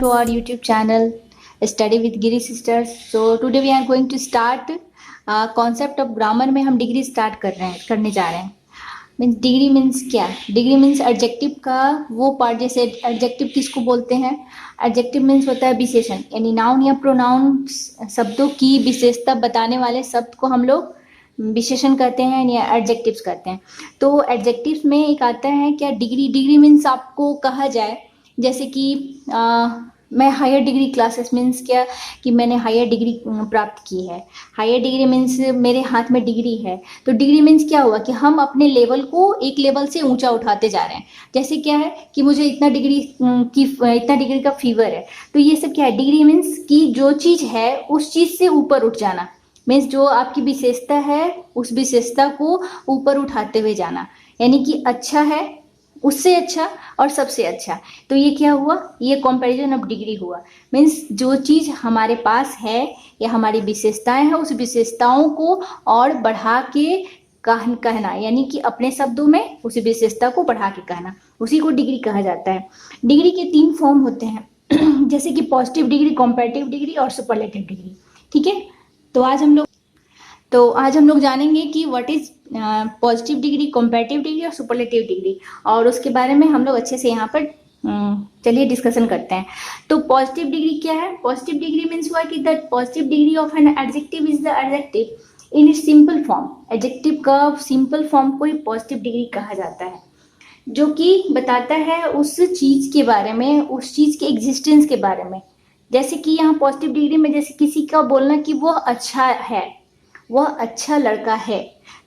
to our YouTube channel Study with Giri Sisters. So today we are going to start concept of grammar में हम degree start करने जा रहे हैं. Means degree means क्या? Degree means adjective का वो पार्ट. जैसे एडजेक्टिव किसको बोलते हैं? एडजेक्टिव मीन्स होता है विशेषण, यानी नाउन या प्रोनाउन शब्दों की विशेषता बताने वाले शब्द को हम लोग विशेषण कहते हैं या एडजेक्टिव्स कहते हैं. तो एडजेक्टिव्स में एक आता है क्या? डिग्री. डिग्री मीन्स आपको कहा जाए जैसे कि मैं हायर डिग्री क्लासेस मीन्स क्या कि मैंने हायर डिग्री प्राप्त की है. हायर डिग्री मीन्स मेरे हाथ में डिग्री है. तो डिग्री मीन्स क्या हुआ कि हम अपने लेवल को एक लेवल से ऊंचा उठाते जा रहे हैं. जैसे क्या है कि मुझे इतना डिग्री का फीवर है. तो ये सब क्या है? डिग्री मीन्स कि जो चीज़ है उस चीज़ से ऊपर उठ जाना. मीन्स जो आपकी विशेषता है उस विशेषता को ऊपर उठाते हुए जाना, यानी कि अच्छा है, उससे अच्छा और सबसे अच्छा. तो ये क्या हुआ? ये कंपैरिजन ऑफ डिग्री हुआ. मीन्स जो चीज़ हमारे पास है या हमारी विशेषताएं हैं उस विशेषताओं को और बढ़ा के कहना, यानी कि अपने शब्दों में उस विशेषता को बढ़ा के कहना, उसी को डिग्री कहा जाता है. डिग्री के 3 फॉर्म होते हैं जैसे कि पॉजिटिव डिग्री, कंपैरेटिव डिग्री और सुपरलेटिव डिग्री. ठीक है, तो आज हम लोग जानेंगे कि what is positive degree, comparative degree और सुपरलेटिव डिग्री, और उसके बारे में हम लोग अच्छे से यहाँ पर चलिए डिस्कशन करते हैं. तो पॉजिटिव डिग्री क्या है? पॉजिटिव डिग्री मीन्स हुआ कि the positive degree of an adjective is the adjective in its simple form. Adjective का सिंपल फॉर्म को ही पॉजिटिव डिग्री कहा जाता है, जो कि बताता है उस चीज़ के बारे में, उस चीज़ के एग्जिस्टेंस के बारे में. जैसे कि यहाँ पॉजिटिव डिग्री में जैसे किसी का बोलना कि वह अच्छा है, वह अच्छा लड़का है,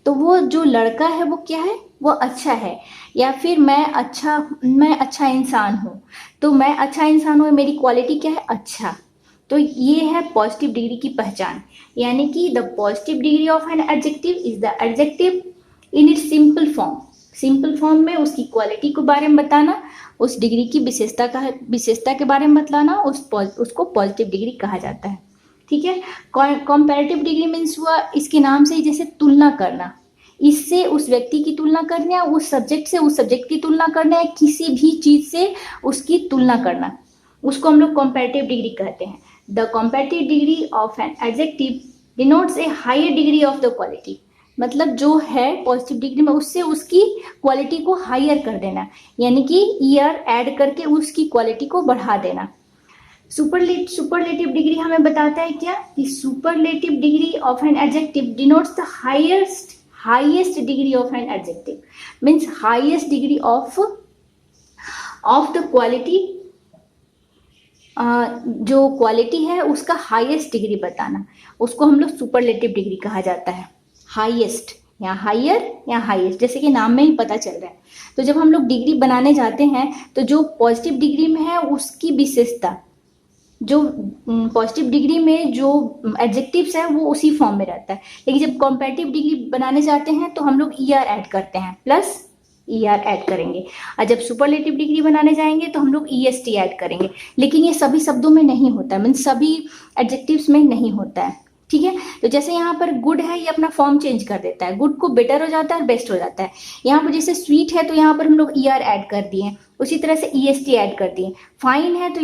तो वो जो लड़का है वो क्या है? वो अच्छा है. या फिर मैं अच्छा इंसान हूँ, तो मैं अच्छा इंसान हूँ, मेरी क्वालिटी क्या है? अच्छा. तो ये है पॉजिटिव डिग्री की पहचान, यानी कि the positive degree of an adjective is the adjective in its simple form. Simple form में उसकी क्वालिटी के बारे में बताना, उस डिग्री की विशेषता के बारे में बतलाना, उसको पॉजिटिव डिग्री कहा जाता है. ठीक है. कंपैरेटिव डिग्री मीन्स हुआ इसके नाम से ही जैसे तुलना करना, इससे उस व्यक्ति की तुलना करना, उस सब्जेक्ट से उस सब्जेक्ट की तुलना करना, या किसी भी चीज़ से उसकी तुलना करना, उसको हम लोग कंपैरेटिव डिग्री कहते हैं. The comparative degree of an adjective denotes a higher degree of the quality. मतलब जो है पॉजिटिव डिग्री में उससे उसकी क्वालिटी को हायर कर देना, यानी कि ईयर ऐड करके उसकी क्वालिटी को बढ़ा देना. सुपरलेटिव डिग्री हमें बताता है क्या कि superlative degree of an adjective denotes the highest degree of an adjective. Means highest degree of the quality, जो क्वालिटी है उसका हाईएस्ट डिग्री बताना, उसको हम लोग सुपरलेटिव डिग्री कहा जाता है. हाईएस्ट या हायर या हाईएस्ट, जैसे कि नाम में ही पता चल रहा है. तो जब हम लोग डिग्री बनाने जाते हैं तो जो पॉजिटिव डिग्री में है उसकी विशेषता, जो पॉजिटिव डिग्री में जो एडजेक्टिव्स है वो उसी फॉर्म में रहता है. लेकिन जब कंपैरेटिव डिग्री बनाने जाते हैं तो हम लोग ईआर ऐड करते हैं, प्लस ईआर ऐड करेंगे. और जब सुपरलेटिव डिग्री बनाने जाएंगे तो हम लोग ईएसटी ऐड करेंगे. लेकिन ये सभी शब्दों में नहीं होता है, मीन्स सभी एडजेक्टिव्स में नहीं होता है. ठीक है. तो जैसे यहाँ पर गुड है, ये अपना फॉर्म चेंज कर देता है, गुड को बेटर हो जाता है और बेस्ट हो जाता है. यहाँ पर जैसे स्वीट है तो यहाँ पर हम लोग ईआर ऐड कर दिए, उसी तरह से ईएसटी ऐड कर दिए. फाइन है तो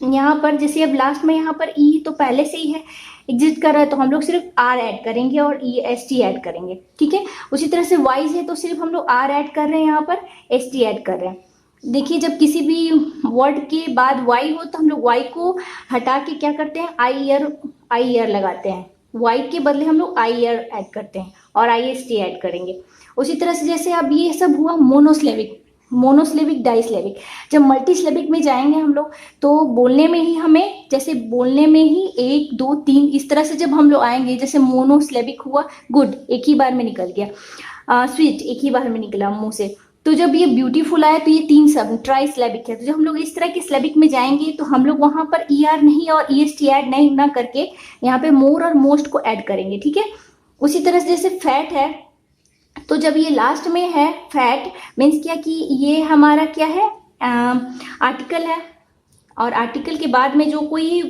यहाँ पर जैसे अब लास्ट में यहाँ पर ई तो पहले से ही है, एग्जिस्ट कर रहा है, तो हम लोग सिर्फ आर ऐड करेंगे और ई एस टी ऐड करेंगे. ठीक है. उसी तरह से वाइज है तो सिर्फ हम लोग आर ऐड कर रहे हैं, यहाँ पर एस टी ऐड कर रहे हैं. देखिए जब किसी भी वर्ड के बाद वाई हो तो हम लोग वाई को हटा के क्या करते हैं? आई ईयर लगाते हैं. वाई के बदले हम लोग आई ईयर ऐड करते हैं और आई एस टी ऐड करेंगे. उसी तरह से जैसे अब ये सब हुआ मोनोसिलेबिक, डाइसिलेबिक. जब मल्टीसिलेबिक में जाएंगे हम लोग तो बोलने में ही हमें, जैसे बोलने में ही 1 2 3 इस तरह से जब हम लोग आएंगे, जैसे मोनोसिलेबिक हुआ गुड, एक ही बार में निकल गया. स्वीट एक ही बार में निकला मुंह से. तो जब ये ब्यूटीफुल आया तो ये 3 सब ट्राइसिलेबिक है. तो जब हम लोग इस तरह के सिलेबिक में जाएंगे तो हम लोग वहां पर ईआर नहीं और ईएसटी ऐड नहीं ना करके यहाँ पे मोर और मोस्ट को ऐड करेंगे. ठीक है. उसी तरह से जैसे फैट है तो जब ये लास्ट में है फैट मीन्स क्या कि ये हमारा क्या है? आर्टिकल है, और आर्टिकल के बाद में जो कोई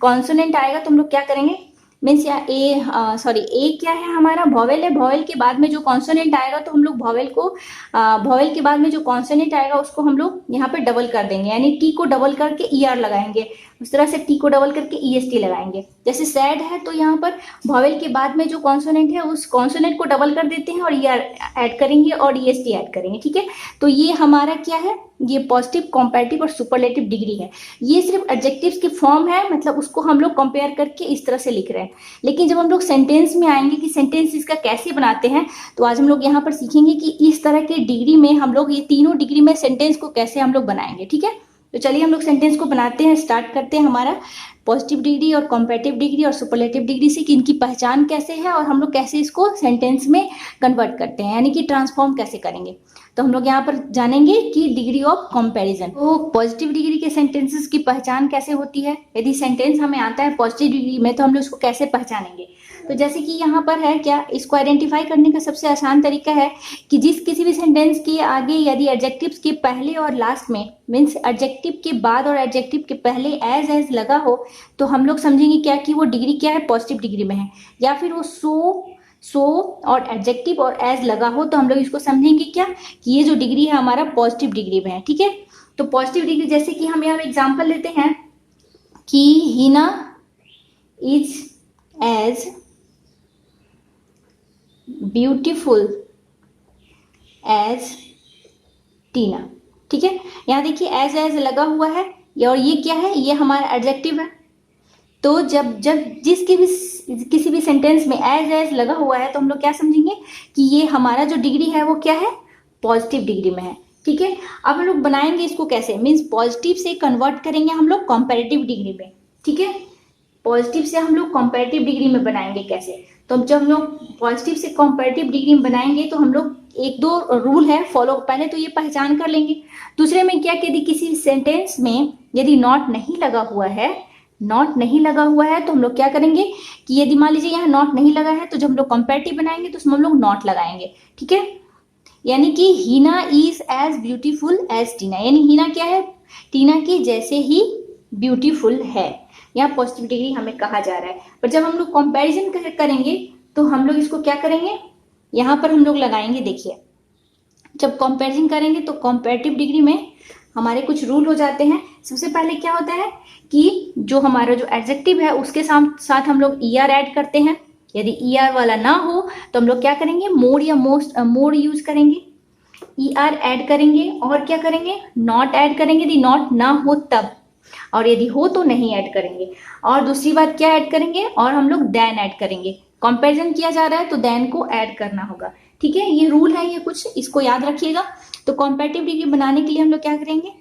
कॉन्सोनेंट आएगा तो हम लोग क्या करेंगे? मीन्स या ए क्या है हमारा, वॉवेल है। वॉवेल के बाद में जो कॉन्सोनेंट आएगा तो हम लोग वॉवेल के बाद में जो कॉन्सोनेंट आएगा उसको हम लोग यहाँ पे डबल कर देंगे, यानी टी को डबल करके ई आर लगाएंगे, उस तरह से टी को डबल करके ई एस टी लगाएंगे। जैसे सैड है तो यहाँ पर वॉवेल के बाद में जो कॉन्सोनेंट है उस कॉन्सोनेंट को डबल कर देते हैं और ई आर ऐड करेंगे और ई एस टी ऐड करेंगे। ठीक है, तो ये हमारा क्या है, ये पॉजिटिव, कंपैरेटिव और सुपरलेटिव डिग्री है। ये सिर्फ एडजेक्टिव्स की फॉर्म है, मतलब उसको हम लोग कंपेयर करके इस तरह से लिख रहे हैं। लेकिन जब हम लोग सेंटेंस में आएंगे कि सेंटेंस इसका कैसे बनाते हैं, तो आज हम लोग यहाँ पर सीखेंगे कि इस तरह के डिग्री में हम लोग, ये तीनों डिग्री में सेंटेंस को कैसे हम लोग बनाएंगे। ठीक है, तो चलिए हम लोग सेंटेंस को बनाते हैं, स्टार्ट करते हैं हमारा पॉजिटिव डिग्री और कंपैरेटिव डिग्री और सुपरलेटिव डिग्री से, कि इनकी पहचान कैसे है और हम लोग कैसे इसको सेंटेंस में कन्वर्ट करते हैं, यानी कि ट्रांसफॉर्म कैसे करेंगे। तो हम लोग यहाँ पर जानेंगे कि डिग्री ऑफ कंपैरिजन, तो पॉजिटिव डिग्री के सेंटेंसेस की पहचान कैसे होती है। यदि सेंटेंस हमें आता है पॉजिटिव डिग्री में तो हम लोग उसको कैसे पहचानेंगे। तो जैसे कि यहाँ पर है क्या, इसको आइडेंटिफाई करने का सबसे आसान तरीका है कि किसी भी सेंटेंस के आगे यदि एडजेक्टिव्स के पहले और लास्ट में, मीन्स एडजेक्टिव के बाद और एडजेक्टिव के पहले एज लगा हो, तो हम लोग समझेंगे क्या कि वो डिग्री क्या है, पॉजिटिव डिग्री में है। या फिर वो सो और एडजेक्टिव और एज लगा हो तो हम लोग इसको समझेंगे क्या कि ये जो डिग्री है हमारा पॉजिटिव डिग्री में है। ठीक है, तो पॉजिटिव डिग्री, जैसे कि हम यहाँ एग्जाम्पल लेते हैं कि हीना इज एज ब्यूटीफुल एज टीना। ठीक है, यहाँ देखिए एज लगा हुआ है, और ये क्या है, ये हमारा एडजेक्टिव है। तो जब किसी भी सेंटेंस में एज लगा हुआ है तो हम लोग क्या समझेंगे कि ये हमारा जो डिग्री है वो क्या है, पॉजिटिव डिग्री में है। ठीक है, अब हम लोग बनाएंगे इसको कैसे, मीन्स पॉजिटिव से कन्वर्ट करेंगे हम लोग कंपैरेटिव डिग्री में। ठीक है, पॉजिटिव से हम लोग कंपैरेटिव डिग्री में बनाएंगे कैसे, तो जब हम लोग पॉजिटिव से कंपैरेटिव डिग्री में बनाएंगे तो हम लोग एक दो रूल है फॉलो, पहले तो ये पहचान कर लेंगे। दूसरे में क्या, यदि किसी सेंटेंस में यदि नॉट नहीं लगा हुआ है तो हम लोग क्या करेंगे कि यदि मान लीजिए यहाँ नॉट नहीं लगा है तो जब हम लोग कंपैरेटिव बनाएंगे तो उसमें हम लोग नॉट लगाएंगे। ठीक है, यानी कि हीना इज एज ब्यूटीफुल एज टीना, यानी हीना क्या है, टीना की जैसे ही ब्यूटीफुल है, यहाँ पॉजिटिव डिग्री हमें कहा जा रहा है। पर जब हम लोग कंपैरिजन करेंगे तो हम लोग इसको क्या करेंगे, यहाँ पर हम लोग लगाएंगे, देखिए जब कंपैरिजन करेंगे तो कंपैरेटिव डिग्री में हमारे कुछ रूल हो जाते हैं। सबसे पहले क्या होता है कि जो हमारा जो एडजेक्टिव है उसके साथ हम लोग ई आर ऐड करते हैं। यदि ई आर वाला ना हो तो हम लोग क्या करेंगे, मोर या मोर यूज करेंगे, ई आर ऐड करेंगे, और क्या करेंगे, नॉट ऐड करेंगे यदि नॉट ना हो तब, और यदि हो तो नहीं ऐड करेंगे। और दूसरी बात क्या ऐड करेंगे, और हम लोग देन ऐड करेंगे। कंपैरिजन किया जा रहा है तो देन को ऐड करना होगा। ठीक है, ये रूल है, ये कुछ इसको याद रखिएगा। तो कंपैरेटिव डिग्री बनाने के लिए हम लोग क्या करेंगे,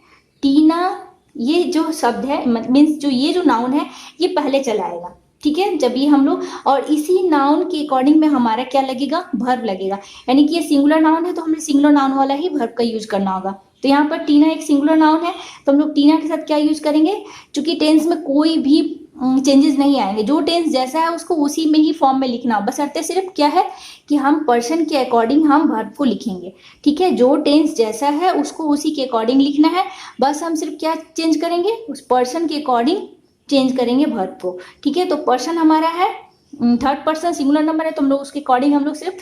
टीना, ये जो शब्द है मीन्स जो ये जो नाउन है ये पहले चला आएगा। ठीक है, जब ये हम लोग, और इसी नाउन के अकॉर्डिंग में हमारा क्या लगेगा, वर्ब लगेगा, यानी कि ये सिंगुलर नाउन है तो हमें सिंगुलर नाउन वाला ही वर्ब का यूज करना होगा। तो यहाँ पर टीना एक सिंगुलर नाउन है तो हम लोग टीना के साथ क्या यूज करेंगे, क्योंकि टेंस में कोई भी चेंजेस नहीं आएंगे, जो टेंस जैसा है उसको उसी में ही फॉर्म में लिखना, बस अर्थ सिर्फ क्या है कि हम पर्सन के अकॉर्डिंग हम वर्ब को लिखेंगे। ठीक है, जो टेंस जैसा है उसको उसी के अकॉर्डिंग लिखना है, बस हम सिर्फ क्या चेंज करेंगे, उस पर्सन के अकॉर्डिंग चेंज करेंगे वर्ब को। ठीक है, तो पर्सन हमारा है थर्ड पर्सन सिंगुलर नंबर है तो हम लोग उसके अकॉर्डिंग हम लोग सिर्फ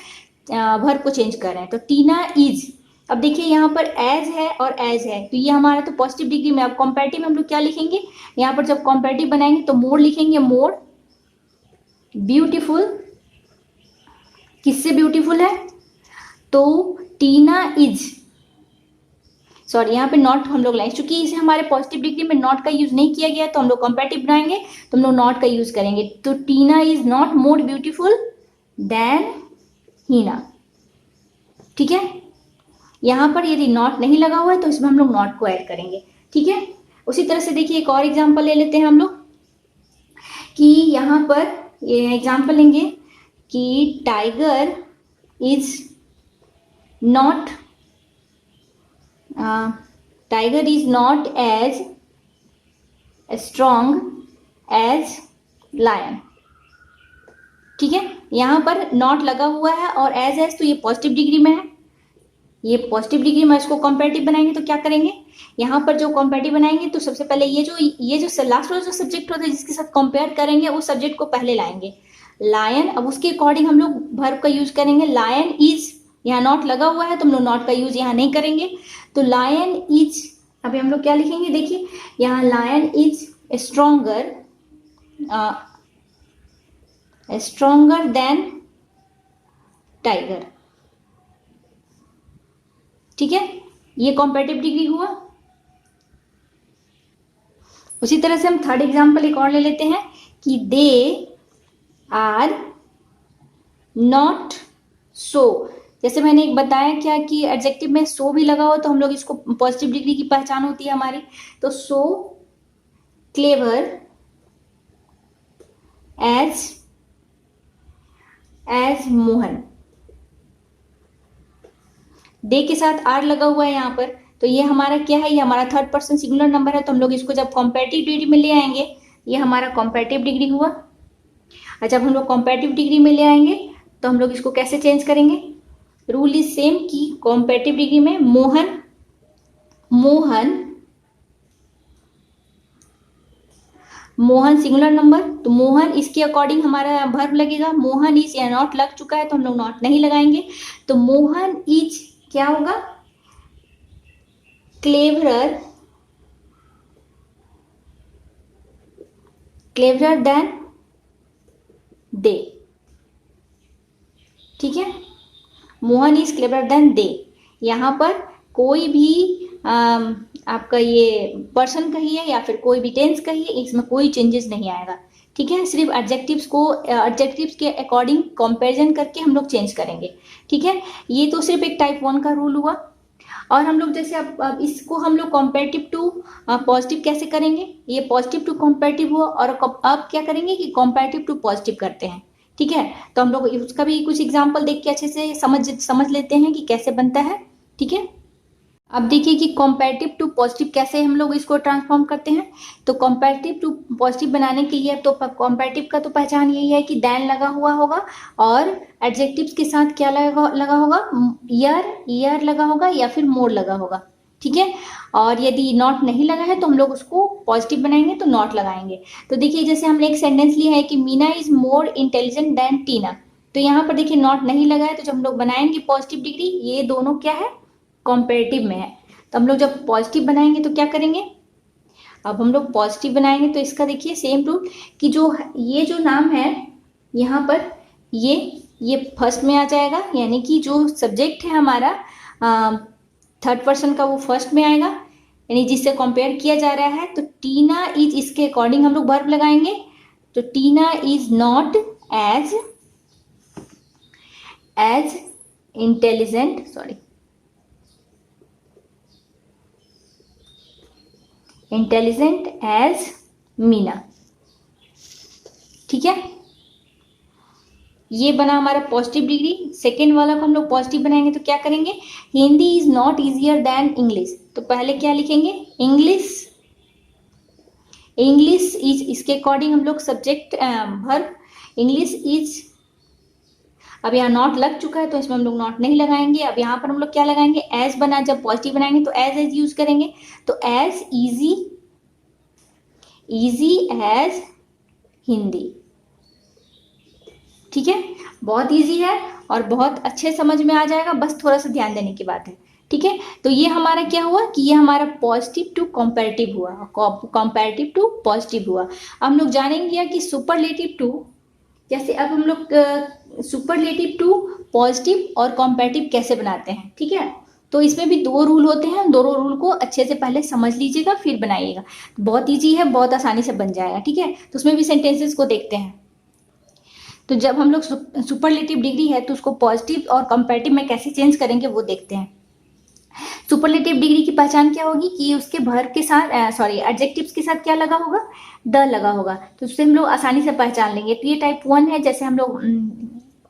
वर्ब को चेंज कर रहे हैं। तो टीना इज, अब देखिए यहाँ पर एज है और एज है तो ये हमारा तो पॉजिटिव डिग्री में। अब कंपैरेटिव में हम लोग क्या लिखेंगे, यहाँ पर जब कंपैरेटिव बनाएंगे तो मोर लिखेंगे, मोर ब्यूटीफुल, किससे ब्यूटीफुल है, तो टीना इज, सॉरी यहाँ पे नॉट हम लोग लाएंगे, क्योंकि इसे हमारे पॉजिटिव डिग्री में नॉट का यूज नहीं किया गया तो हम लोग कंपैरेटिव बनाएंगे तो हम लोग नॉट का यूज करेंगे। तो Tina is not more beautiful than Heena. ठीक है, यहाँ पर यदि नॉट नहीं लगा हुआ है तो इसमें हम लोग नॉट को ऐड करेंगे। ठीक है, उसी तरह से देखिए एक और एग्जांपल ले लेते हैं हम लोग कि यहाँ पर ये एग्जांपल लेंगे कि tiger is not as strong as lion. ठीक है, यहाँ पर नॉट लगा हुआ है और एज तो ये पॉजिटिव डिग्री में है, ये पॉजिटिव डिग्री में। इसको कंपैरेटिव बनाएंगे तो क्या करेंगे, यहाँ पर जो कंपैरेटिव बनाएंगे तो सबसे पहले ये जो लास्ट वाला जो सब्जेक्ट होता है जिसके साथ कंपेयर करेंगे उस सब्जेक्ट को पहले लाएंगे। लायन, अब उसके अकॉर्डिंग हम लोग वर्ब का यूज करेंगे। लायन इज, यहाँ नॉट लगा हुआ है तो हम लोग नॉट का यूज यहाँ नहीं करेंगे। तो लायन इज, अभी हम लोग क्या लिखेंगे, देखिए यहाँ lion is stronger, stronger than tiger. ठीक है, ये कॉम्पेरेटिव डिग्री हुआ। उसी तरह से हम थर्ड एग्जाम्पल एक और ले लेते हैं कि दे आर नॉट सो। जैसे मैंने एक बताया क्या कि एडजेक्टिव में सो भी लगा हो तो हम लोग इसको पॉजिटिव डिग्री की पहचान होती है हमारी। तो सो क्लेवर एज मोहन, दे के साथ आर लगा हुआ है यहाँ पर, तो ये हमारा क्या है, ये हमारा थर्ड पर्सन सिंगुलर नंबर है, तो हम लोग इसको जब कॉम्पेरेटिव डिग्री में ले आएंगे, ये हमारा कॉम्पेरेटिव डिग्री हुआ। और जब हम लोग कॉम्पेरेटिव डिग्री में ले आएंगे तो हम लोग इसको कैसे चेंज करेंगे, रूल इज सेम कि कॉम्पेरेटिव डिग्री में मोहन, मोहन सिंगुलर नंबर, तो मोहन इसके अकॉर्डिंग हमारा वर्ब लगेगा। मोहन इज, या नॉट लग चुका है तो हम लोग नॉट नहीं लगाएंगे। तो मोहन इज क्या होगा, क्लेवरर देन दे। ठीक है, Mohan is cleverer than they. यहाँ पर कोई भी आपका ये पर्सन कहिए या फिर कोई भी टेंस कहिए, इसमें कोई चेंजेस नहीं आएगा। ठीक है, सिर्फ एडजेक्टिव्स को एडजेक्टिव्स के अकॉर्डिंग कंपैरिजन करके हम लोग चेंज करेंगे। ठीक है, ये तो सिर्फ एक टाइप 1 का रूल हुआ। और हम लोग जैसे अब इसको हम लोग कॉम्पेरेटिव टू पॉजिटिव कैसे करेंगे, ये पॉजिटिव टू कॉम्पेरेटिव हुआ, और अब क्या करेंगे कि कॉम्पेरेटिव टू पॉजिटिव करते हैं। ठीक है, तो हम लोग उसका भी कुछ एग्जाम्पल देख के अच्छे से समझ लेते हैं कि कैसे बनता है। ठीक है, अब देखिए कि कॉम्पेरेटिव टू पॉजिटिव कैसे हम लोग इसको ट्रांसफॉर्म करते हैं। तो कॉम्पेरेटिव टू पॉजिटिव बनाने के लिए तो कॉम्पेरेटिव का तो पहचान यही है कि देन लगा हुआ होगा, और एडजेक्टिव्स के साथ क्या लगा होगा, ईयर लगा होगा या फिर मोर लगा होगा। ठीक है, और यदि नॉट नहीं लगा है तो हम लोग उसको पॉजिटिव बनाएंगे तो नॉट लगाएंगे। तो देखिए जैसे हमने एक सेंटेंस लिया है कि Meena is more intelligent than Tina, तो यहाँ पर देखिए नॉट नहीं लगा है, तो जब हम लोग बनाएंगे पॉजिटिव डिग्री, ये दोनों क्या है, कॉम्पेरेटिव में है। तो हम लोग जब पॉजिटिव बनाएंगे तो क्या करेंगे, अब हम लोग पॉजिटिव बनाएंगे तो इसका देखिए सेम रूल कि जो ये जो नाम है यहाँ पर, ये फर्स्ट में आ जाएगा, यानी कि जो सब्जेक्ट है हमारा थर्ड पर्सन का वो फर्स्ट में आएगा, यानी जिससे कंपेयर किया जा रहा है। तो टीना इज, इसके अकॉर्डिंग हम लोग वर्ब लगाएंगे। तो Tina is not as intelligent, intelligent as Meena. ठीक है, ये बना हमारा पॉजिटिव डिग्री। सेकेंड वाला को हम लोग पॉजिटिव बनाएंगे तो क्या करेंगे, Hindi is not easier than English, तो पहले क्या लिखेंगे, इंग्लिश इज, इसके अकॉर्डिंग हम लोग सब्जेक्ट वर्ब, इंग्लिश इज। अब यहाँ नॉट लग चुका है तो इसमें हम लोग नॉट नहीं लगाएंगे। अब यहाँ पर हम लोग क्या लगाएंगे, एज बना, जब पॉजिटिव बनाएंगे तो एज यूज करेंगे। तो एज इजी एज हिंदी। ठीक है, बहुत इजी है और बहुत अच्छे समझ में आ जाएगा, बस थोड़ा सा ध्यान देने की बात है। ठीक है, तो ये हमारा क्या हुआ कि ये हमारा पॉजिटिव टू कंपैरेटिव हुआ, कंपैरेटिव टू पॉजिटिव हुआ। अब हम लोग जानेंगे कि सुपरलेटिव टू, जैसे अब हम लोग सुपरलेटिव टू पॉजिटिव और कंपैरेटिव कैसे बनाते हैं। ठीक है, तो इसमें भी 2 रूल होते हैं, दोनों रूल को अच्छे से पहले समझ लीजिएगा फिर बनाइएगा, बहुत ईजी है, बहुत आसानी से बन जाएगा। ठीक है, तो उसमें भी सेंटेंसेस को देखते हैं। तो जब हम लोग सुपरलेटिव डिग्री है तो उसको पॉजिटिव और कंपैरेटिव में कैसे चेंज करेंगे वो देखते हैं। सुपरलेटिव डिग्री की पहचान क्या होगी कि उसके वर्ब के साथ एडजेक्टिव्स के साथ क्या लगा होगा, द लगा होगा, तो उससे हम लोग आसानी से पहचान लेंगे। तो ये टाइप 1 है, जैसे हम लोग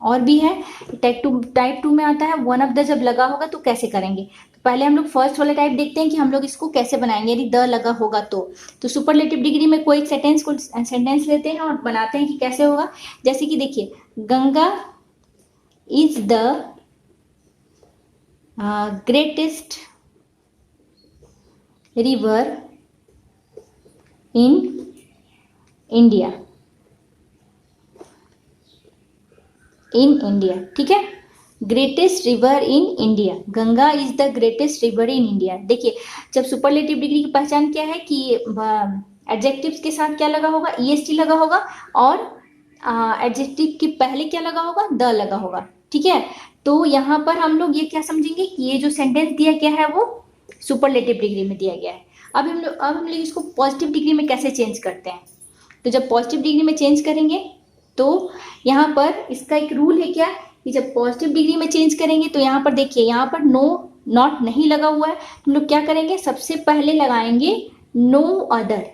और भी है टाइप 2 में आता है वन ऑफ द, जब लगा होगा तो कैसे करेंगे। तो पहले हम लोग फर्स्ट वाले टाइप देखते हैं कि हम लोग इसको कैसे बनाएंगे यदि द लगा होगा तो सुपरलेटिव डिग्री में कोई एक सेंटेंस लेते हैं और बनाते हैं कि कैसे होगा। जैसे कि देखिए, Ganga is the greatest river in India. In India, ठीक है। Greatest river in India, Ganga is the greatest river in India. देखिए जब सुपरलेटिव डिग्री की पहचान क्या है कि एडजेक्टिव्स के साथ क्या लगा होगा, ईएसटी लगा होगा, और एडजेक्टिव के पहले क्या लगा होगा, द लगा होगा, ठीक है। तो यहाँ पर हम लोग ये क्या समझेंगे कि ये जो सेंटेंस दिया गया है वो सुपरलेटिव डिग्री में दिया गया है। अब हम लोग इसको पॉजिटिव डिग्री में कैसे चेंज करते हैं। तो जब पॉजिटिव डिग्री में चेंज करेंगे तो यहाँ पर इसका एक रूल है क्या कि जब पॉजिटिव डिग्री में चेंज करेंगे तो यहाँ पर देखिए, यहाँ पर नो नॉट नहीं लगा हुआ है, हम लोग क्या करेंगे, सबसे पहले लगाएंगे नो अदर,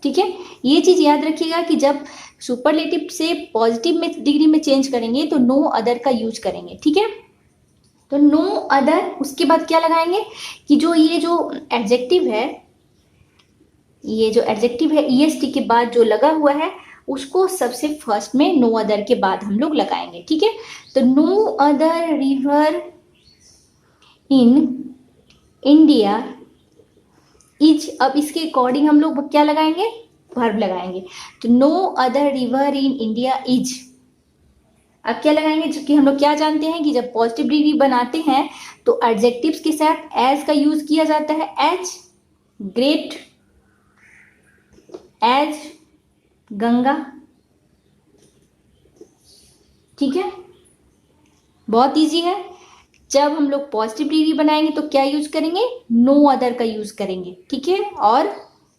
ठीक है। ये चीज याद रखिएगा कि जब सुपरलेटिव से पॉजिटिव में डिग्री में चेंज करेंगे तो नो अदर का यूज करेंगे, ठीक है। तो नो अदर, उसके बाद क्या लगाएंगे कि ये जो एडजेक्टिव है, ये जो एडजेक्टिव है ईएसटी के बाद जो लगा हुआ है उसको सबसे फर्स्ट में नो अदर के बाद हम लोग लगाएंगे, ठीक है। तो no other river in India is, अब इसके अकॉर्डिंग हम लोग क्या लगाएंगे, वर्ब लगाएंगे। तो no other river in India is, अब क्या लगाएंगे, क्योंकि हम लोग क्या जानते हैं कि जब पॉजिटिव डिग्री बनाते हैं तो एडजेक्टिव्स के साथ एज का यूज किया जाता है, एज ग्रेट, एज गंगा, ठीक है। बहुत इजी है। जब हम लोग पॉजिटिव डिग्री बनाएंगे तो क्या यूज करेंगे, नो अदर का यूज करेंगे, ठीक है, और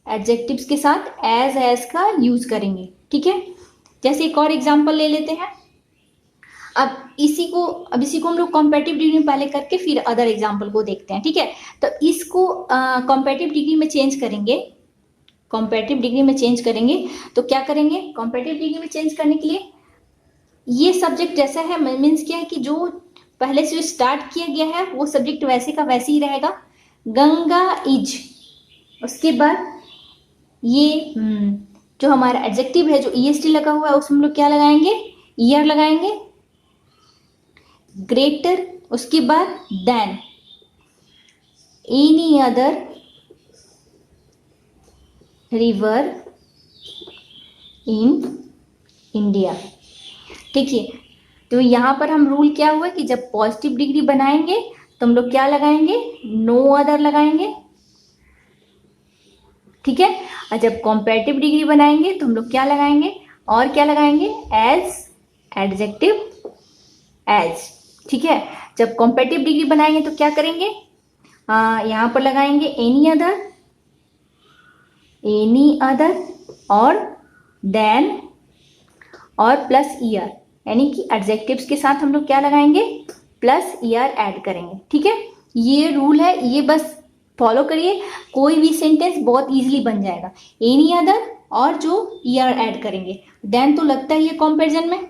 एडजेक्टिव्स के साथ एज का यूज करेंगे, ठीक है। जैसे एक और एग्जांपल ले लेते हैं। अब इसी को हम लोग कॉम्पेटिव डिग्री में पहले करके फिर अदर एग्जांपल को देखते हैं, ठीक है। तो इसको कॉम्पेटिव डिग्री में चेंज करेंगे, कॉम्पेटिव डिग्री में चेंज करेंगे तो क्या करेंगे, कॉम्पेटिव डिग्री में चेंज करने के लिए ये सब्जेक्ट जैसा है, मीन्स क्या है कि जो पहले से जो स्टार्ट किया गया है वो सब्जेक्ट वैसे का वैसे ही रहेगा, गंगा इज। उसके बाद ये जो हमारा एडजेक्टिव है जो ईएसटी लगा हुआ है उसमें हम लोग क्या लगाएंगे, ईयर लगाएंगे, ग्रेटर, उसके बाद than, any other river in India, ठीक है। तो यहाँ पर हम रूल क्या हुआ कि जब पॉजिटिव डिग्री बनाएंगे तो हम लोग क्या लगाएंगे, नो अदर लगाएंगे, ठीक है। और जब कॉम्पेटिव डिग्री बनाएंगे तो हम लोग क्या लगाएंगे, और क्या लगाएंगे, एज, एडजेक्टिव, एज, ठीक है। जब कॉम्पेटिव डिग्री बनाएंगे तो क्या करेंगे, यहाँ पर लगाएंगे एनी अदर और देन और प्लस ईयर, यानी कि एडजेक्टिव्स के साथ हम लोग क्या लगाएंगे, प्लस ईयर ऐड करेंगे, ठीक है। ये रूल है, ये बस फॉलो करिए, कोई भी सेंटेंस बहुत इजीली बन जाएगा। एनी अदर और जो ईयर ऐड करेंगे, देन तो लगता ही है कंपैरिजन में,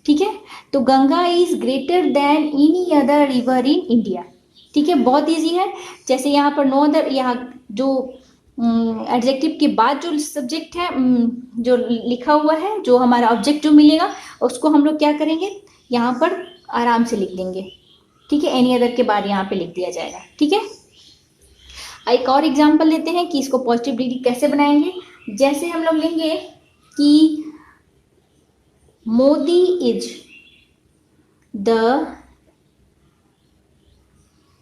ठीक है। तो Ganga is greater than any other river in India, ठीक है, बहुत इजी है। जैसे यहाँ पर नो अदर, यहाँ जो एडजेक्टिव के बाद जो सब्जेक्ट है, जो लिखा हुआ है, जो हमारा ऑब्जेक्ट जो मिलेगा उसको हम लोग क्या करेंगे, यहाँ पर आराम से लिख देंगे, ठीक है। एनी अदर के बाद यहाँ पे लिख दिया जाएगा, ठीक है। एक और एग्जांपल लेते हैं कि इसको पॉजिटिव डिग्री कैसे बनाएंगे। जैसे हम लोग लेंगे कि Modi is the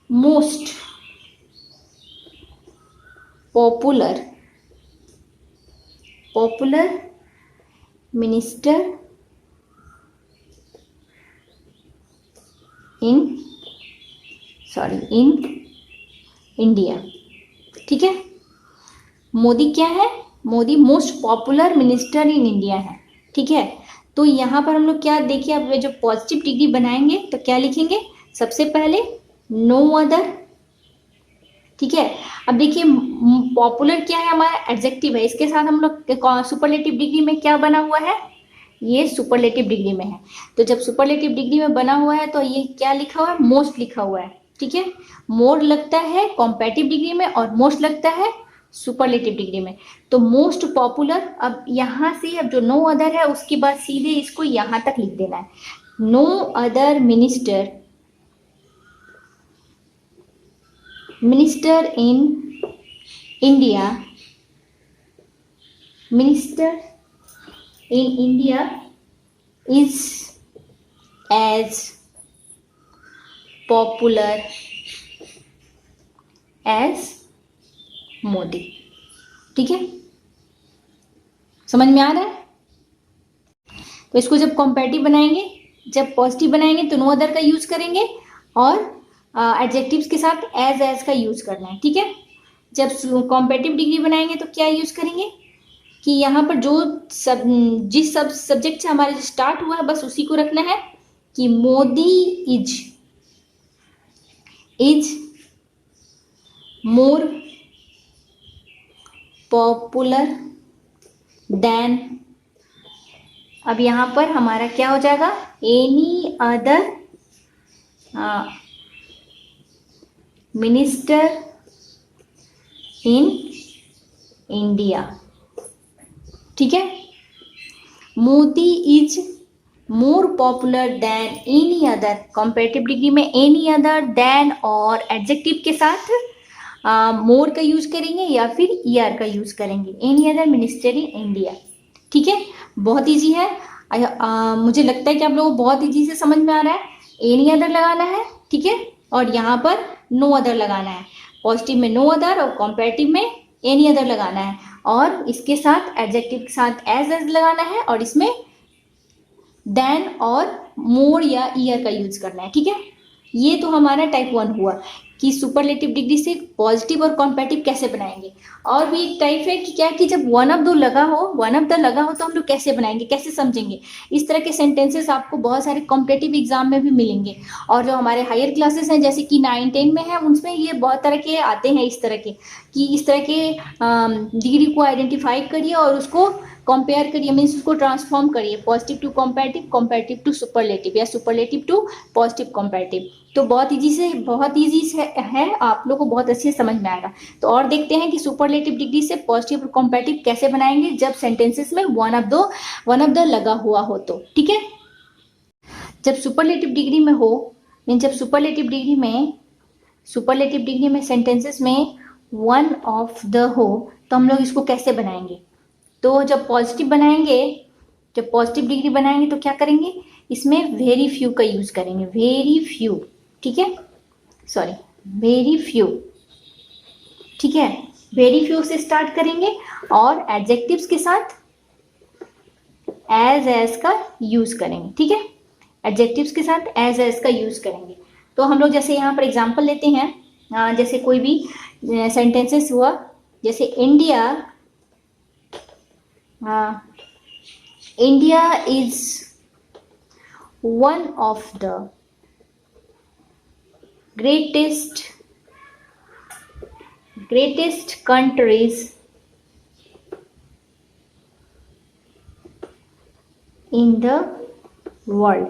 most popular minister in India, ठीक है। मोदी क्या है, Modi most popular minister in India है, ठीक है। तो यहाँ पर हम लोग क्या देखिए, अब जो पॉजिटिव डिग्री बनाएंगे तो क्या लिखेंगे, सबसे पहले नो अदर, ठीक है। अब देखिए पॉपुलर क्या है, हमारा एडजेक्टिव है, इसके साथ हम लोग सुपरलेटिव डिग्री में क्या बना हुआ है, ये सुपरलेटिव डिग्री में है। तो जब सुपरलेटिव डिग्री में बना हुआ है तो ये क्या लिखा हुआ है, मोस्ट लिखा हुआ है, ठीक है। मोर लगता है कॉम्पेटिव डिग्री में और मोस्ट लगता है सुपरलेटिव डिग्री में। तो मोस्ट पॉपुलर, अब यहाँ से अब जो नो अदर है उसके बाद सीधे इसको यहाँ तक लिख देना है, no other minister in India, minister in India is as popular as Modi. ठीक है, समझ में आ रहा है? तो इसको जब कॉम्पेटिव बनाएंगे, जब पॉजिटिव बनाएंगे तो नो अदर का यूज करेंगे और एडजेक्टिव्स के साथ एज का यूज करना है। ठीक है, जब कॉम्पेटिव डिग्री बनाएंगे तो क्या यूज करेंगे कि यहाँ पर जो जिस सब्जेक्ट से हमारे स्टार्ट हुआ है बस उसी को रखना है कि Modi is more popular than. अब यहाँ पर हमारा क्या हो जाएगा, any other minister in India. ठीक है, Modi is more popular than any other, comparative degree में एनी अदर, देन और एडजेक्टिव के साथ मोर का यूज करेंगे या फिर ईआर का यूज करेंगे, any other minister in India. ठीक है, बहुत इजी है। मुझे लगता है कि आप लोगों को बहुत इजी से समझ में आ रहा है। एनी अदर लगाना है, ठीक है, और यहाँ पर नो अदर लगाना है। पॉजिटिव में नो अदर और कॉम्पेरेटिव में एनी अदर लगाना है, और इसके साथ एडजेक्टिव के साथ एज लगाना है, और इसमें देन और मोर या ईयर का यूज करना है। ठीक है, ये तो हमारा टाइप 1 हुआ कि सुपरलेटिव डिग्री से पॉजिटिव और कॉम्पेटिव कैसे बनाएंगे। और भी एक टाइप है कि क्या कि जब वन ऑफ द लगा हो तो हम लोग कैसे बनाएंगे, कैसे समझेंगे। इस तरह के सेंटेंसेस आपको बहुत सारे कॉम्पिटेटिव एग्जाम में भी मिलेंगे, और जो हमारे हायर क्लासेस हैं जैसे कि 9, 10 में है, उनमें ये बहुत तरह के आते हैं इस तरह के कि इस तरह के डिग्री को आइडेंटिफाई करिए और उसको कंपेयर करिए, मीन्स उसको ट्रांसफॉर्म करिए, positive to comparative, comparative to superlative या सुपरलेटिव टू पॉजिटिव कॉम्पेरेटिव। तो बहुत ईजी से है, आप लोग को बहुत अच्छे से समझ में आएगा। तो और देखते हैं कि सुपरलेटिव डिग्री से पॉजिटिव और कॉम्पेरेटिव कैसे बनाएंगे जब सेंटेंसेस में वन ऑफ द लगा हुआ हो तो। ठीक है, जब सुपरलेटिव डिग्री में हो, मीन जब सुपरलेटिव डिग्री में सेंटेंसेस में वन ऑफ द हो तो हम लोग इसको कैसे बनाएंगे। तो जब पॉजिटिव डिग्री बनाएंगे तो क्या करेंगे, इसमें वेरी फ्यू का यूज करेंगे, वेरी फ्यू। ठीक है, सॉरी, वेरी फ्यू। ठीक है, वेरी फ्यू से स्टार्ट करेंगे और एडजेक्टिव्स के साथ एज का यूज करेंगे। ठीक है, एडजेक्टिव्स के साथ एज का यूज करेंगे। तो हम लोग जैसे यहाँ पर एग्जांपल लेते हैं, जैसे कोई भी सेंटेंसेस हुआ, जैसे India is one of the greatest countries in the world।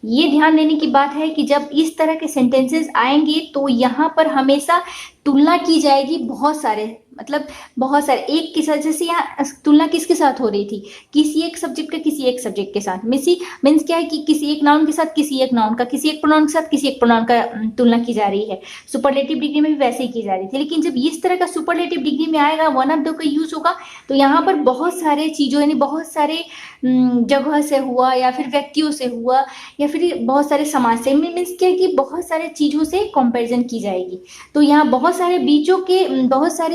ये ध्यान देने की बात है कि जब इस तरह के सेंटेंसेस आएंगे तो यहाँ पर हमेशा तुलना की जाएगी बहुत सारे एक के साथ। जैसे यहाँ तुलना किसके साथ हो रही थी, किसी एक सब्जेक्ट का किसी एक सब्जेक्ट के साथ। मीन्स क्या है कि किसी एक नाउन के साथ किसी एक नाउन का, किसी एक प्रोनाउन के साथ किसी एक प्रोनाउन का तुलना की जा रही है। सुपरलेटिव डिग्री में भी वैसे ही की जा रही थी, लेकिन जब इस तरह का सुपरलेटिव डिग्री में आएगा, वन ऑफ द का यूज होगा, तो यहाँ पर बहुत सारे चीजों यानी बहुत सारे जगह से हुआ या फिर व्यक्तियों से हुआ या फिर बहुत सारे समाज से, मीन्स क्या है कि बहुत सारे चीजों से कंपैरिजन की जाएगी। तो यहाँ बहुत सारे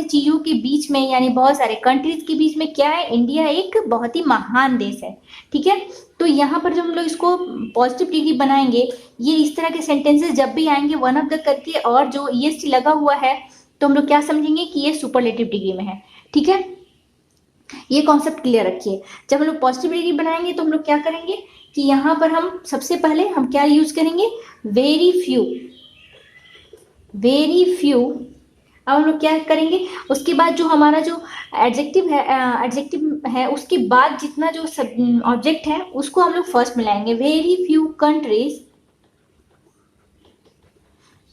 चीजों के बीच में यानी बहुत सारे कंट्रीज के बीच में क्या है, इंडिया एक बहुत ही महान देश है। ठीक है, तो यहाँ पर जब हम लोग इसको पॉजिटिव डिग्री बनाएंगे, ये इस तरह के सेंटेंसेस जब भी आएंगे वन ऑफ द करके और जो ईएसटी लगा हुआ है, तो हम लोग क्या समझेंगे कि ये सुपरलेटिव डिग्री में है। ठीक है, ये कॉन्सेप्ट क्लियर रखिए। जब हम लोग पॉजिटिव डिग्री बनाएंगे तो हम लोग क्या करेंगे कि यहाँ पर हम सबसे पहले हम क्या यूज करेंगे, वेरी फ्यू। अब हम लोग क्या करेंगे, उसके बाद जो हमारा जो एडजेक्टिव है उसके बाद जितना जो ऑब्जेक्ट है उसको हम लोग फर्स्ट में लाएंगे। Very few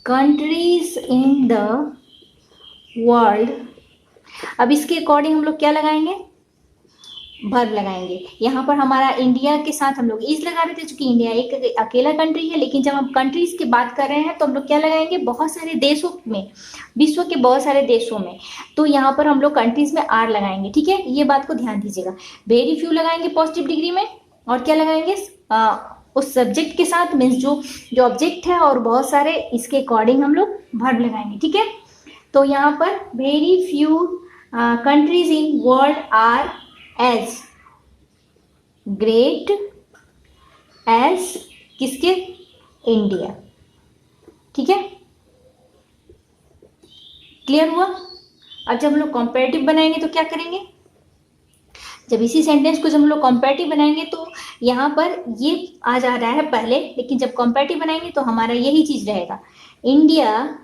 countries in the world. अब इसके अकॉर्डिंग हम लोग क्या लगाएंगे, वर्ब लगाएंगे। यहाँ पर हमारा इंडिया के साथ हम लोग इज लगा रहे थे, चूंकि इंडिया एक अकेला कंट्री है, लेकिन जब हम कंट्रीज की बात कर रहे हैं तो हम लोग क्या लगाएंगे, बहुत सारे देशों में, विश्व के बहुत सारे देशों में, तो यहाँ पर हम लोग कंट्रीज में आर लगाएंगे। ठीक है, ये बात को ध्यान दीजिएगा। वेरी फ्यू लगाएंगे पॉजिटिव डिग्री में, और क्या लगाएंगे उस सब्जेक्ट के साथ, मीन्स जो ऑब्जेक्ट है और बहुत सारे इसके अकॉर्डिंग हम लोग वर्ब लगाएंगे, ठीक है। तो यहाँ पर very few countries in world are as great as किसके, इंडिया, ठीक है, क्लियर हुआ। अब जब हम लोग कंपैरेटिव बनाएंगे तो क्या करेंगे, जब इसी सेंटेंस को जब हम लोग कंपैरेटिव बनाएंगे तो यहाँ पर ये आ जा रहा है पहले, लेकिन जब कंपैरेटिव बनाएंगे तो हमारा यही चीज रहेगा, इंडिया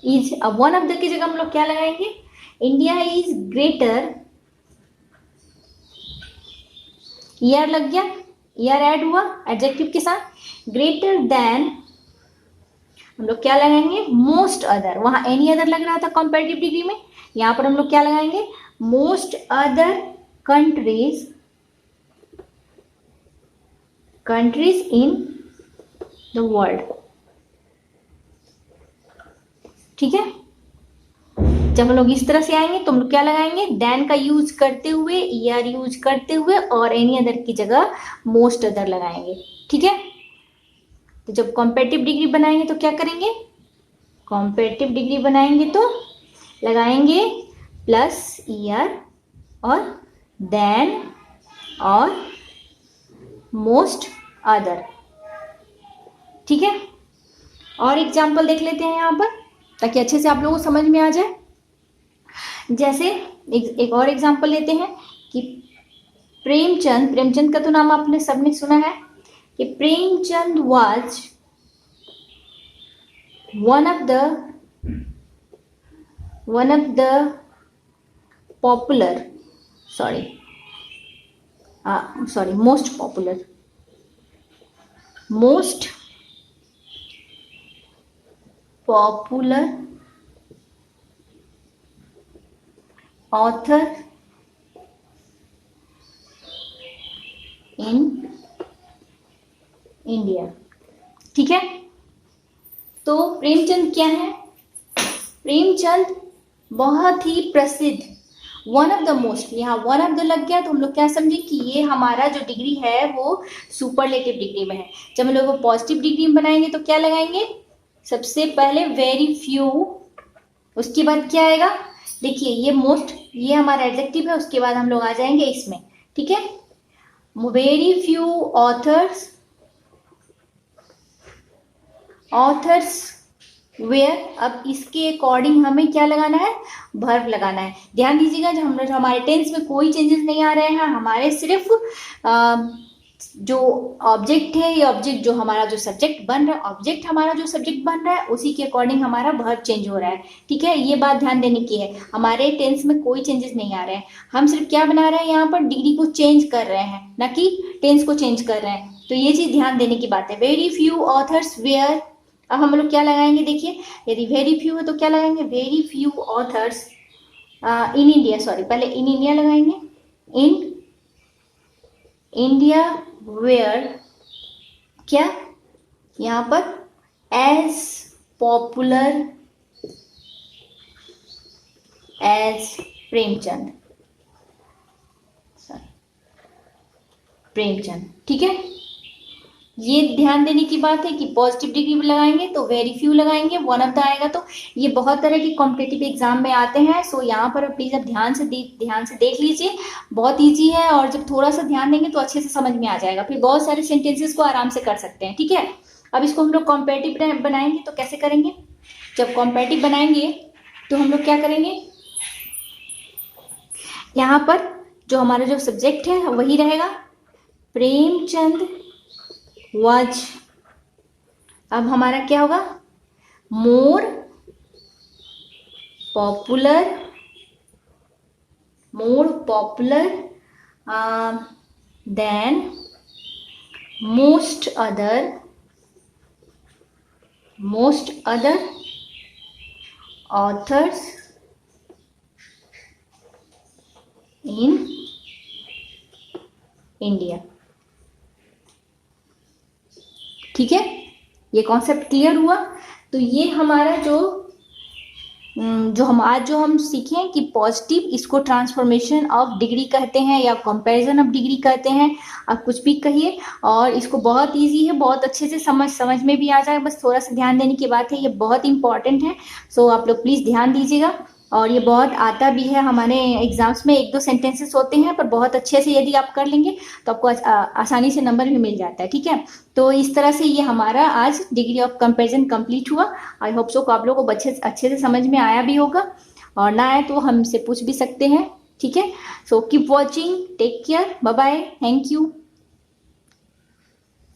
इज, अब वन ऑफ द की जगह हम लोग क्या लगाएंगे, इंडिया इज ग्रेटर, ईयर लग गया, ईयर ऐड हुआ एडजेक्टिव के साथ, ग्रेटर देन हम लोग क्या लगाएंगे, मोस्ट अदर, वहां एनी अदर लग रहा था कंपैरेटिव डिग्री में, यहां पर हम लोग क्या लगाएंगे, most other countries in the world, ठीक है। जब हम लोग इस तरह से आएंगे तो हम लोग क्या लगाएंगे, देन का यूज करते हुए, ईयर यूज करते हुए और एनी अदर की जगह मोस्ट अदर लगाएंगे, ठीक है। तो जब कॉम्पेरेटिव डिग्री बनाएंगे तो क्या करेंगे, कॉम्पेरेटिव डिग्री बनाएंगे तो लगाएंगे प्लस ईयर और देन और मोस्ट अदर, ठीक है। और एग्जाम्पल देख लेते हैं यहाँ पर ताकि अच्छे से आप लोगों को समझ में आ जाए। जैसे एक और एग्जाम्पल लेते हैं कि प्रेमचंद का तो नाम आपने सबने सुना है कि Premchand was one of the popular most popular author in India, ठीक है। तो प्रेमचंद क्या है, प्रेमचंद बहुत ही प्रसिद्ध, वन ऑफ द मोस्ट, यहाँ वन ऑफ द लग गया तो हम लोग क्या समझे कि ये हमारा जो डिग्री है वो सुपरलेटिव डिग्री में है। जब हम लोग पॉजिटिव डिग्री में बनाएंगे तो क्या लगाएंगे, सबसे पहले वेरी फ्यू, उसके बाद क्या आएगा, देखिए ये मोस्ट, ये हमारा एडजेक्टिव है, उसके बाद हम लोग आ जाएंगे इसमें, ठीक है, वेरी फ्यू ऑथर्स वेयर, अब इसके अकॉर्डिंग हमें क्या लगाना है, वर्ब लगाना है। ध्यान दीजिएगा जो हमारे टेंस में कोई चेंजेस नहीं आ रहे हैं, हमारे सिर्फ जो ऑब्जेक्ट है, ये ऑब्जेक्ट जो हमारा जो सब्जेक्ट बन रहा है, ऑब्जेक्ट हमारा जो सब्जेक्ट बन रहा है उसी के अकॉर्डिंग हमारा वर्ब चेंज हो रहा है, ठीक है। ये बात ध्यान देने की है, हमारे टेंस में कोई चेंजेस नहीं आ रहे हैं, हम सिर्फ क्या बना रहे हैं, यहाँ पर डिग्री को चेंज कर रहे हैं, ना कि टेंस को चेंज कर रहे हैं। तो ये चीज ध्यान देने की बात है। वेरी फ्यू ऑथर्स वेयर, अब हम लोग क्या लगाएंगे, देखिए यदि वेरी फ्यू है तो क्या लगाएंगे, very few authors in India, पहले इन इंडिया लगाएंगे, इन इंडिया वेयर क्या, यहाँ पर एज पॉपुलर एज प्रेमचंद, ठीक है। ये ध्यान देने की बात है कि पॉजिटिव डिग्री में लगाएंगे तो वेरी फ्यू लगाएंगे, वन ऑफ द आएगा, तो ये बहुत तरह के कॉम्पिटिटिव एग्जाम में आते हैं। सो यहाँ पर प्लीज आप ध्यान से देख लीजिए, बहुत इजी है और जब थोड़ा सा ध्यान देंगे तो अच्छे से समझ में आ जाएगा, फिर बहुत सारे सेंटेंसेस को आराम से कर सकते हैं, ठीक है। अब इसको हम लोग कॉम्पेरेटिव बनाएंगे तो कैसे करेंगे, जब कॉम्पेरेटिव बनाएंगे तो हम लोग क्या करेंगे, यहाँ पर जो हमारा जो सब्जेक्ट है वही रहेगा, प्रेमचंद वाज, अब हमारा क्या होगा, more popular than most other authors in India, ठीक है। ये कॉन्सेप्ट क्लियर हुआ। तो ये हमारा जो जो हम सीखे कि पॉजिटिव, इसको ट्रांसफॉर्मेशन ऑफ डिग्री कहते हैं या कंपैरिजन ऑफ डिग्री कहते हैं, आप कुछ भी कहिए। और इसको बहुत इजी है, बहुत अच्छे से समझ में भी आ जाए, बस थोड़ा सा ध्यान देने की बात है, ये बहुत इंपॉर्टेंट है। सो आप लोग प्लीज़ ध्यान दीजिएगा। और ये बहुत आता भी है हमारे एग्जाम्स में, 1-2 सेंटेंसेस होते हैं, पर बहुत अच्छे से यदि आप कर लेंगे तो आपको आसानी से नंबर भी मिल जाता है, ठीक है। तो इस तरह से ये हमारा आज डिग्री ऑफ कंपैरिजन कंप्लीट हुआ। आई होप सो आप लोगों को अच्छे से समझ में आया भी होगा, और ना आए तो हमसे पूछ भी सकते हैं, ठीक है। So keep watching, take care, bye bye, thank you.